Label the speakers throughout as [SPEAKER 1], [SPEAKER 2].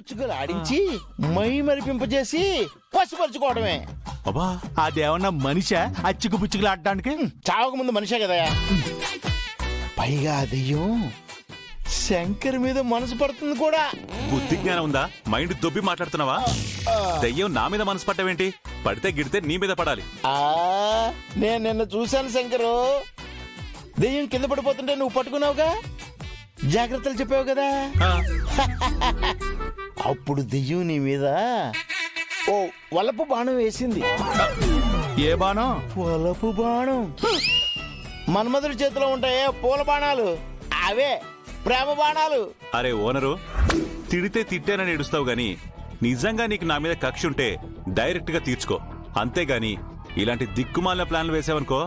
[SPEAKER 1] పుచ్చుకలు ఆడించి మై మరిపింపజేసి పశుపరుచుకోవడమే.
[SPEAKER 2] అబ్బా అదేమన్నా మనిషా అచ్చుకు పుచ్చుకులు ఆడటానికి?
[SPEAKER 1] చావక ముందు మనిషే కదా. పైగా దెయ్యం శంకర్ మీద మనసు పడుతుంది కూడా.
[SPEAKER 3] బుద్ధి జ్ఞానం ఉందా? మైండ్ దొబ్బి మాట్లాడుతున్నావా? దయ్యం నా మీద మనసు పట్టవేంటి? పడితే గిడితే నీ మీద పడాలి.
[SPEAKER 1] నేను నిన్న చూశాను శంకరు. దెయ్యం కింద పడిపోతుంటే నువ్వు పట్టుకున్నావుగా, జాగ్రత్తలు చెప్పావు కదా. అప్పుడు దెయ్యం నీ మీద ఓ వలపు బాణం వేసింది.
[SPEAKER 2] ఏ బాణం?
[SPEAKER 1] వలపు బాణం. మన్మధుడి చేతిలో ఉంటాయే పూల బాణాలు, అవే ప్రేమ బాణాలు.
[SPEAKER 3] అరే ఓనరు, తిడితే తిట్టానని ఏడుస్తావు గాని నిజంగా నీకు నా మీద కక్ష ఉంటే డైరెక్ట్ గా తీర్చుకో. అంతేగాని ఇలాంటి దిక్కుమాలిన ప్లాన్లు వేసావనుకో,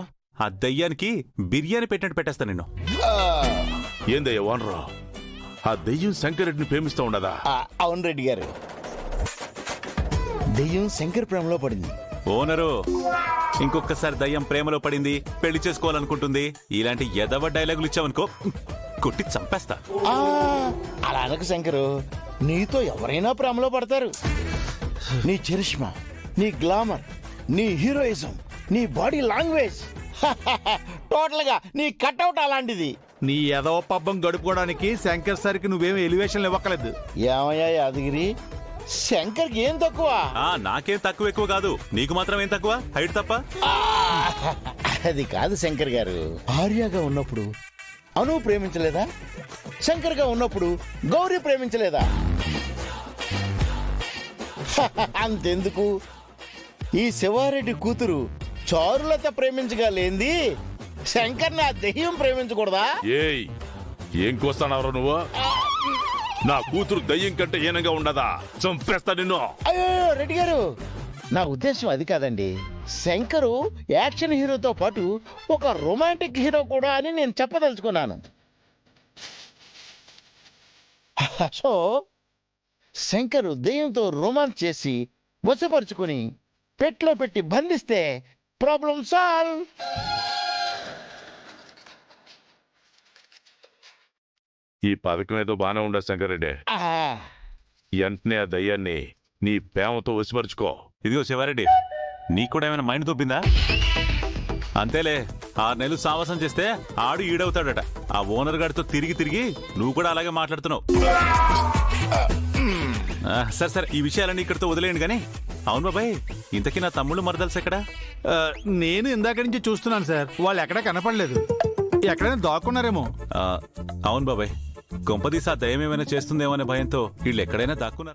[SPEAKER 3] ఆ దయ్యానికి బిర్యానీ పెట్టినట్టు పెట్టేస్తా నిన్ను.
[SPEAKER 4] ఏందయ్య ఓనరు, ఆ దెయ్యం శంకర్ రెడ్డిని ప్రేమిస్తూ ఉండదా?
[SPEAKER 1] అవును రెడ్డి గారు, దెయ్యం శంకర్ ప్రేమలో పడింది.
[SPEAKER 3] ఓనరు, ఇంకొకసారి దయ్యం ప్రేమలో పడింది, పెళ్లి చేసుకోవాలనుకుంటుంది, ఇలాంటి ఎదవ డైలాగులు ఇచ్చావనుకో కొట్టి చంపేస్తా.
[SPEAKER 1] అలా అనకు శంకరు, నీతో ఎవరైనా ప్రేమలో పడతారు. నీ చరిష్మా, నీ గ్లామర్, నీ హీరోయిజం, నీ బాడీ లాంగ్వేజ్, టోటల్ గా నీ కట్అవుట్ అలాంటిది.
[SPEAKER 2] నీ ఎదవ పబ్బం గడుపుకోవడానికి శంకర్ సరికి నువ్వేం ఎలివేషన్లు ఇవ్వక్కలేదు.
[SPEAKER 1] ఏమయ్యా యాదగిరి, శంకర్కి ఏం తక్కువ?
[SPEAKER 3] నాకేం తక్కువ ఎక్కువ కాదు, నీకు మాత్రం ఏం తక్కువ? హైట్ తప్ప.
[SPEAKER 1] అది కాదు శంకర్ గారు, ఆర్యగా ఉన్నప్పుడు అను ప్రేమించలేదా? శంకర్ గా ఉన్నప్పుడు గౌరీ ప్రేమించలేదా? అంతెందుకు, ఈ శివారెడ్డి కూతురు చారులత ప్రేమించగా లేంది శంకర్ నా దెయ్యం ప్రేమించకూడదా?
[SPEAKER 4] ఏయ్, ఏం కోస్తానవరా నువ్వు? నా కూతురు దయ్యం కంటే హీనంగా ఉండదా? చంపేస్తా నిన్ను.
[SPEAKER 1] అయ్యో రెడ్డి గారు, నా ఉద్దేశం అది కాదండి. శంకరు యాక్షన్ హీరోతో పాటు ఒక రొమాంటిక్ హీరో కూడా అని నేను చెప్పదలుచుకున్నాను. సో శంకరు దెయ్యంతో రొమాన్స్ చేసి వశపరుచుకుని పెట్లో పెట్టి బంధిస్తే ప్రాబ్లం సాల్వ్.
[SPEAKER 4] ఈ పథకం ఏదో బానే ఉండదు శంకరెడ్డి. వెంటనే ఆ దయ్యాన్ని నీ ప్రేమతో వసిపరుచుకో.
[SPEAKER 3] ఇదిగో శివారెడ్డి, నీకు కూడా ఏమైనా మైండ్ దొబ్బిందా? అంతేలే, 6 నెలలు సావాసం చేస్తే ఆడు ఈడవుతాడట. ఆ ఓనర్ గారితో తిరిగి తిరిగి నువ్వు కూడా అలాగే మాట్లాడుతున్నావు. సరే సరే, ఈ విషయాలన్నీ ఇక్కడితో వదిలేయండి కానీ, అవును బాబాయ్, ఇంతకీ నా తమ్ముళ్ళు మరదల్స్ ఎక్కడా?
[SPEAKER 2] నేను ఇందాక నుంచి చూస్తున్నాను సార్, వాళ్ళు ఎక్కడా కనపడలేదు. ఎక్కడైనా దాక్కున్నారేమో.
[SPEAKER 3] అవును బాబాయ్, కొంపదీసి ఆ దయ్యం ఏమైనా చేస్తుందేమో అనే భయంతో వీళ్ళు ఎక్కడైనా దాక్కున్నారు.